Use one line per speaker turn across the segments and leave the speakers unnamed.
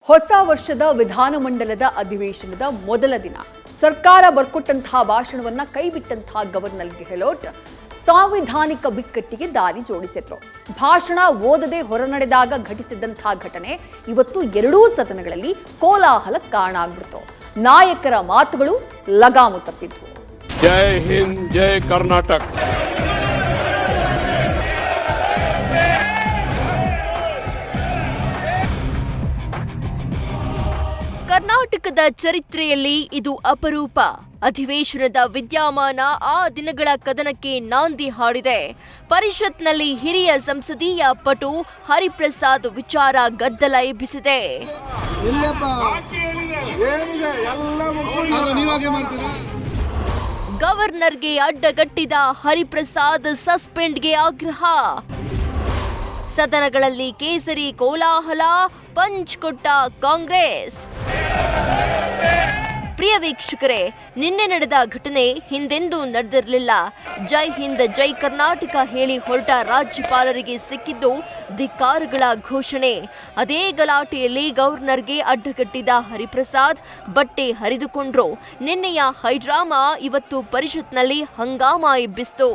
ಹೊಸ ವರ್ಷದ ವಿಧಾನಮಂಡಲದ ಅಧಿವೇಶನದ ಮೊದಲ ದಿನ ಸರ್ಕಾರ ಬರ್ಕೊಟ್ಟಂತಹ ಭಾಷಣವನ್ನ ಕೈಬಿಟ್ಟಂತಹ ಗವರ್ನರ್ ಗೆಹ್ಲೋಟ್ ಸಾಂವಿಧಾನಿಕ ಬಿಕ್ಕಟ್ಟಿಗೆ ದಾರಿ ಜೋಡಿಸಿದ್ರು. ಭಾಷಣ ಓದದೆ ಹೊರನಡೆದಾಗ ಘಟಿಸಿದಂತಹ ಘಟನೆ ಇವತ್ತು ಎರಡೂ ಸದನಗಳಲ್ಲಿ ಕೋಲಾಹಲಕ್ಕೆ ಕಾರಣ ಆಗ್ಬಿಡ್ತು. ನಾಯಕರ ಮಾತುಗಳು ಲಗಾಮು ತಪ್ಪಿದ್ವು.
ಜೈ ಹಿಂದ್, ಜೈ ಕರ್ನಾಟಕ.
ಕರ್ನಾಟಕದ ಚರಿತ್ರೆಯಲ್ಲಿ ಇದು ಅಪರೂಪ. ಅಧಿವೇಶನದ ವಿದ್ಯಮಾನ ಆ ದಿನಗಳ ಕದನಕ್ಕೆ ನಾಂದಿ ಹಾಡಿದೆ. ಪರಿಷತ್ನಲ್ಲಿ ಹಿರಿಯ ಸಂಸದೀಯ ಪಟು ಹರಿಪ್ರಸಾದ್ ವಿಚಾರ ಗದ್ದಲ ಎಬ್ಬಿಸಿದೆ. ಗವರ್ನರ್ಗೆ ಅಡ್ಡಗಟ್ಟಿದ ಹರಿಪ್ರಸಾದ್ ಸಸ್ಪೆಂಡ್ಗೆ ಆಗ್ರಹ. ಸದನಗಳಲ್ಲಿ ಕೇಸರಿ ಕೋಲಾಹಲ, ಪಂಚ್ ಕೊಟ್ಟ ಕಾಂಗ್ರೆಸ್. ಪ್ರಿಯ ವೀಕ್ಷಕರೇ, ನಿನ್ನೆ ನಡೆದ ಘಟನೆ ಹಿಂದೆಂದೂ ನಡೆದಿರಲಿಲ್ಲ. ಜೈ ಹಿಂದ್, ಜೈ ಕರ್ನಾಟಕ ಹೇಳಿ ಹೊರಟ ರಾಜ್ಯಪಾಲರಿಗೆ ಸಿಕ್ಕಿದ್ದು ಧಿಕ್ಕಾರಗಳ ಘೋಷಣೆ. ಅದೇ ಗಲಾಟೆಯಲ್ಲಿ ಗವರ್ನರ್ಗೆ ಅಡ್ಡಗಟ್ಟಿದ ಹರಿಪ್ರಸಾದ್ ಬಟ್ಟೆ ಹರಿದುಕೊಂಡ್ರು. ನಿನ್ನೆಯ ಹೈಡ್ರಾಮಾ ಇವತ್ತು ಪರಿಷತ್ನಲ್ಲಿ ಹಂಗಾಮ ಎಬ್ಬಿಸಿತು.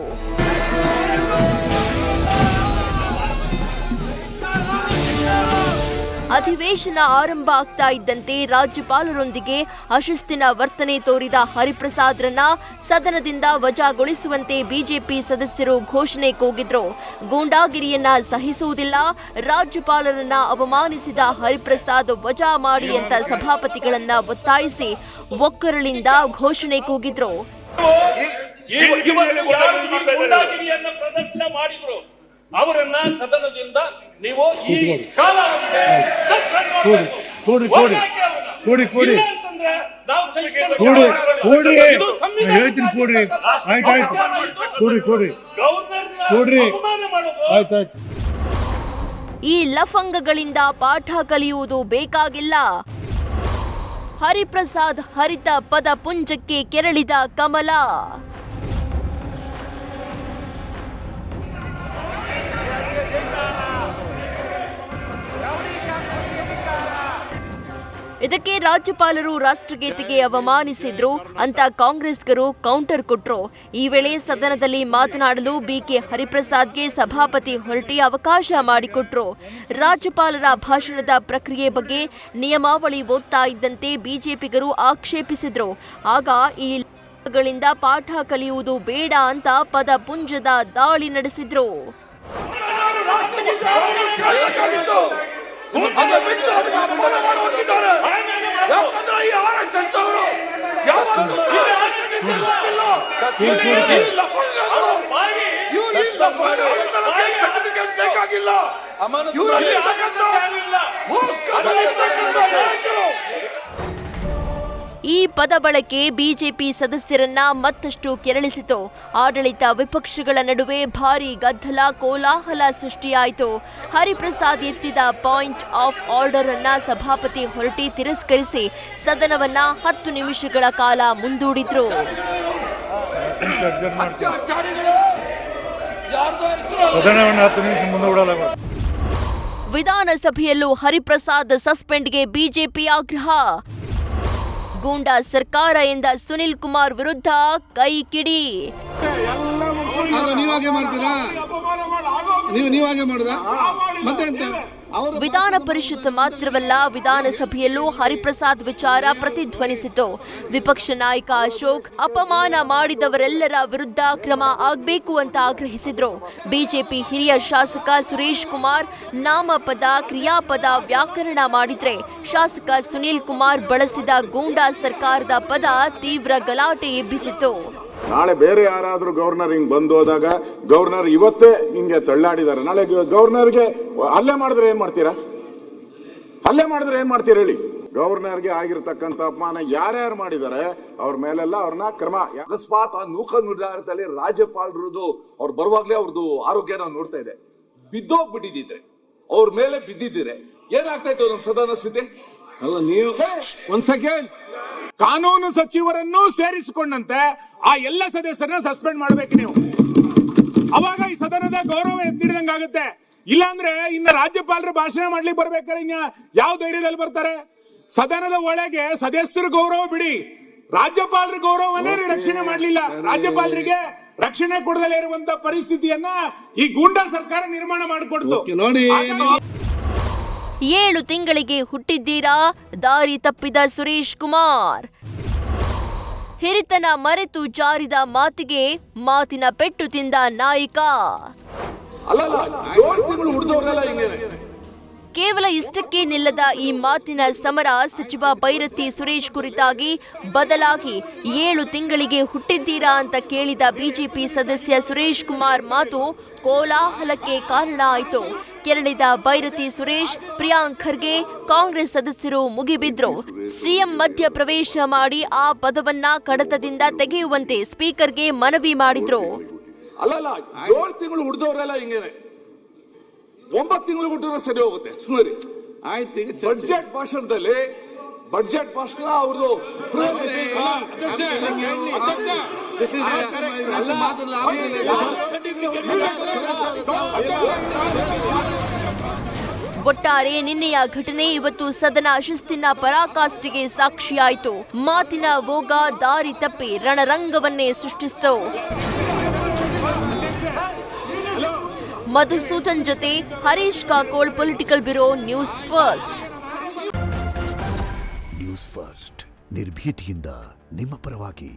ಅಧಿವೇಶನ ಆರಂಭ ಆಗ್ತಾ ಇದ್ದಂತೆ ರಾಜ್ಯಪಾಲರೊಂದಿಗೆ ಅಶಿಸ್ತಿನ ವರ್ತನೆ ತೋರಿದ ಹರಿಪ್ರಸಾದ್ರನ್ನ ಸದನದಿಂದ ವಜಾಗೊಳಿಸುವಂತೆ ಬಿಜೆಪಿ ಸದಸ್ಯರು ಘೋಷಣೆ ಕೂಗಿದ್ರು. ಗೂಂಡಾಗಿರಿಯನ್ನ ಸಹಿಸುವುದಿಲ್ಲ, ರಾಜ್ಯಪಾಲರನ್ನ ಅವಮಾನಿಸಿದ ಹರಿಪ್ರಸಾದ್ ವಜಾ ಮಾಡಿ ಅಂತ ಸಭಾಪತಿಗಳನ್ನ ಒತ್ತಾಯಿಸಿ ಒಕ್ಕರಳಿಂದ ಘೋಷಣೆ ಕೂಗಿದ್ರು.
ಅವರನ್ನ ಸದನದಿಂದ ನೀವು ಈ ಕಾಲಾವಧಿಗೆ
ಈ ಲಫಂಗಗಳಿಂದ ಪಾಠ ಕಲಿಯುವುದು ಬೇಕಾಗಿಲ್ಲ. ಹರಿಪ್ರಸಾದ್ ಹರಿತ ಪದ ಪುಂಜಕ್ಕೆ ಕೆರಳಿದ ಕಮಲ. ಇದಕ್ಕೆ ರಾಜ್ಯಪಾಲರು ರಾಷ್ಟ್ರಗೀತೆಗೆ ಅವಮಾನಿಸಿದ್ರು ಅಂತ ಕಾಂಗ್ರೆಸ್ಗರು ಕೌಂಟರ್ ಕೊಟ್ರು. ಈ ವೇಳೆ ಸದನದಲ್ಲಿ ಮಾತನಾಡಲು ಬಿಕೆ ಹರಿಪ್ರಸಾದ್ಗೆ ಸಭಾಪತಿ ಹೊರಟಿ ಅವಕಾಶ ಮಾಡಿಕೊಟ್ರು. ರಾಜ್ಯಪಾಲರ ಭಾಷಣದ ಪ್ರಕ್ರಿಯೆ ಬಗ್ಗೆ ನಿಯಮಾವಳಿ ಓದ್ತಾ ಇದ್ದಂತೆ ಬಿಜೆಪಿಗರು ಆಕ್ಷೇಪಿಸಿದ್ರು. ಆಗ ಈ ಗಳಿಂದ ಪಾಠ ಕಲಿಯುವುದು ಬೇಡ ಅಂತ ಪದಪುಂಜದ ದಾಳಿ ನಡೆಸಿದ್ರು. ಈ ಪದ ಬಳಕೆ ಬಿಜೆಪಿ ಸದಸ್ಯರನ್ನ ಮತ್ತಷ್ಟು ಕೆರಳಿಸಿತು. ಆಡಳಿತ ವಿಪಕ್ಷಗಳ ನಡುವೆ ಭಾರೀ ಗದ್ದಲ, ಕೋಲಾಹಲ ಸೃಷ್ಟಿಯಾಯಿತು. ಹರಿಪ್ರಸಾದ್ ಎತ್ತಿದ ಪಾಯಿಂಟ್ ಆಫ್ ಆರ್ಡರ್ ಅನ್ನ ಸಭಾಪತಿ ಹೊರಟಿ ತಿರಸ್ಕರಿಸಿ ಸದನವನ್ನ 10 ನಿಮಿಷಗಳ ಕಾಲ ಮುಂದೂಡಿದ್ರು. ವಿಧಾನಸಭೆಯಲ್ಲೂ ಹರಿಪ್ರಸಾದ್ ಸಸ್ಪೆಂಡ್ಗೆ ಬಿಜೆಪಿ ಆಗ್ರಹ. ಗೂಂಡಾ ಸರ್ಕಾರ ಎಂದ ಸುನಿಲ್ ಕುಮಾರ್ ವಿರುದ್ಧ ಕೈ ಕಿಡಿ. ವಿಧಾನ ಪರಿಷತ್ ಮಾತ್ರವಲ್ಲ, ವಿಧಾನಸಭೆಯಲ್ಲೂ ಹರಿಪ್ರಸಾದ್ ವಿಚಾರ ಪ್ರತಿಧ್ವನಿಸಿತು. ವಿಪಕ್ಷ ನಾಯಕ ಅಶೋಕ್ ಅಪಮಾನ ಮಾಡಿದವರೆಲ್ಲರ ವಿರುದ್ಧ ಕ್ರಮ ಆಗಬೇಕು ಅಂತ ಆಗ್ರಹಿಸಿದ್ರು. ಬಿಜೆಪಿ ಹಿರಿಯ ಶಾಸಕ ಸುರೇಶ್ ಕುಮಾರ್ ನಾಮಪದ ಕ್ರಿಯಾಪದ ವ್ಯಾಕರಣ ಮಾಡಿದ್ರೆ, ಶಾಸಕ ಸುನೀಲ್ ಕುಮಾರ್ ಬಳಸಿದ ಗೂಂಡಾ ಸರ್ಕಾರದ ಪದ ತೀವ್ರ ಗಲಾಟೆ ಎಬ್ಬಿಸಿತು.
ನಾಳೆ ಬೇರೆ ಯಾರಾದ್ರೂ ಗವರ್ನರ್ ಹಿಂಗ್ ಬಂದು ಹೋದಾಗ ಗವರ್ನರ್ ಇವತ್ತೇ ಹಿಂಗೆ ತಳ್ಳಾಡಿದ್ದಾರೆ, ನಾಳೆ ಗವರ್ನರ್ಗೆ ಹಲ್ಲೆ ಮಾಡಿದ್ರೆ ಏನ್ ಮಾಡ್ತೀರಾ? ಹಲ್ಲೆ ಮಾಡಿದ್ರೆ ಏನ್ ಮಾಡ್ತೀರಾ ಹೇಳಿ? ಗವರ್ನರ್ಗೆ ಆಗಿರತಕ್ಕಂತ ಅಪಮಾನ ಯಾರ್ಯಾರು ಮಾಡಿದ್ದಾರೆ ಅವ್ರ ಮೇಲೆಲ್ಲ ಅವ್ರನ್ನ ಕ್ರಮ.
ಅಕಸ್ಮಾತ್ ಆ ನೂಕ ನಿರ್ಧಾರದಲ್ಲಿ ರಾಜ್ಯಪಾಲರದು ಅವ್ರು ಬರುವಾಗ್ಲೇ ಅವ್ರದ್ದು ಆರೋಗ್ಯ ನಾವು ನೋಡ್ತಾ ಇದೆ, ಬಿದ್ದೋಗ್ಬಿಟ್ಟಿದ್ರೆ ಅವ್ರ ಮೇಲೆ ಬಿದ್ದಿದ್ರೆ ಏನಾಗ್ತಾ ಇತ್ತು ನಮ್ಮ ಸದನ ಸ್ಥಿತಿ?
ಅಲ್ಲ, ನೀವು ಒಂದ್ ಸೆಕೆಂಡ್, ಕಾನೂನು ಸಚಿವರನ್ನು ಸೇರಿಸಿಕೊಂಡಂತೆ ಆ ಎಲ್ಲ ಸದಸ್ಯರನ್ನ ಸಸ್ಪೆಂಡ್ ಮಾಡ್ಬೇಕು ನೀವು. ಅವಾಗ ಈ ಸದನದ ಗೌರವ ಎತ್ತಿಡಿದಂಗಾಗುತ್ತೆ.
ಇಲ್ಲಾಂದ್ರೆ ಇನ್ನ ರಾಜ್ಯಪಾಲರು ಭಾಷಣ ಮಾಡ್ಲಿಕ್ಕೆ ಬರ್ಬೇಕಾದ್ರೆ ಇನ್ನ ಯಾವ ಧೈರ್ಯದಲ್ಲಿ ಬರ್ತಾರೆ? ಸದನದ ಒಳಗೆ ಸದಸ್ಯರ ಗೌರವ ಬಿಡಿ, ರಾಜ್ಯಪಾಲರ ಗೌರವವನ್ನೇ ರಕ್ಷಣೆ ಮಾಡ್ಲಿಲ್ಲ. ರಾಜ್ಯಪಾಲರಿಗೆ ರಕ್ಷಣೆ ಕೊಡದಲ್ಲೇ ಇರುವಂತ ಪರಿಸ್ಥಿತಿಯನ್ನ ಈ ಗೂಂಡಾ ಸರ್ಕಾರ ನಿರ್ಮಾಣ ಮಾಡಿಕೊಡ್ತು.
ನೋಡಿ,
7 ತಿಂಗಳಿಗೆ ಹುಟ್ಟಿದ್ದೀರಾ ದಾರಿ ತಪ್ಪಿದ ಸುರೇಶ್ ಕುಮಾರ್. ಹಿರಿತನ ಮರೆತು ಜಾರಿದ ಮಾತಿಗೆ ಮಾತಿನ ಪೆಟ್ಟು ತಿಂದ ನಾಯಕ.
ಅಲ್ಲಲ್ಲ 7 ತಿಂಗಳು ಹುಡ್ದವ್ರೆಲ್ಲ ಹಿಂಗೇನೆ.
ಕೇವಲ ಇಷ್ಟಕ್ಕೆ ನಿಲ್ಲದ ಈ ಮಾತಿನ ಸಮರ ಸಚಿವ ಬೈರತಿ ಸುರೇಶ್ ಕುರಿತಾಗಿ ಬದಲಾಗಿ 7 ತಿಂಗಳಿಗೆ ಹುಟ್ಟಿದ್ದೀರಾ ಅಂತ ಕೇಳಿದ ಬಿಜೆಪಿ ಸದಸ್ಯ ಸುರೇಶ್ ಕುಮಾರ್ ಮಾತು ಕೋಲಾಹಲಕ್ಕೆ ಕಾರಣ ಆಯಿತು. ಕೆರಳಿದ ಬೈರತಿ ಸುರೇಶ್, ಪ್ರಿಯಾಂಕ್ ಖರ್ಗೆ, ಕಾಂಗ್ರೆಸ್ ಸದಸ್ಯರು ಮುಗಿಬಿದ್ರು. ಸಿಎಂ ಮಧ್ಯ ಪ್ರವೇಶ ಮಾಡಿ ಆ ಪದವನ್ನ ಕಡತದಿಂದ ತೆಗೆಯುವಂತೆ ಸ್ಪೀಕರ್ಗೆ ಮನವಿ ಮಾಡಿದ್ರು.
ಅಲ್ಲಲ್ಲ 7 ತಿಂಗಳು ಹುಡ್ದವ್ರೆಲ್ಲ ಹಿಂಗೇನೆ. 9 ತಿಂಗಳು ಹುಟ್ಟಿದ್ರೆ ಸರಿ ಹೋಗುತ್ತೆ. ಸುಮ್ಮನೆ
ಆಯ್ತು. ಈಗ
ಬಡ್ಜೆಟ್ ಭಾಷಣದಲ್ಲಿ ಬಡ್ಜೆಟ್ ಭಾಷಣ ಅವ್ರದ್ದು
ಒಟ್ಟಾರೆ ನಿನ್ನೆಯ ಘಟನೆ ಇವತ್ತು ಸದನ ಶಿಸ್ತಿನ ಪರಾಕಾಷ್ಠೆಗೆ ಸಾಕ್ಷಿಯಾಯಿತು. ಮಾತಿನ ಓಗ ದಾರಿ ತಪ್ಪಿ ರಣರಂಗವನ್ನೇ ಸೃಷ್ಟಿಸಿತು. ಮಧುಸೂದನ್ ಜೊತೆ Harish Kakol, political bureau, news first.
News first ನಿರ್ಭೀತಿಯಿಂದ ನಿಮ್ಮ ಪರವಾಗಿ.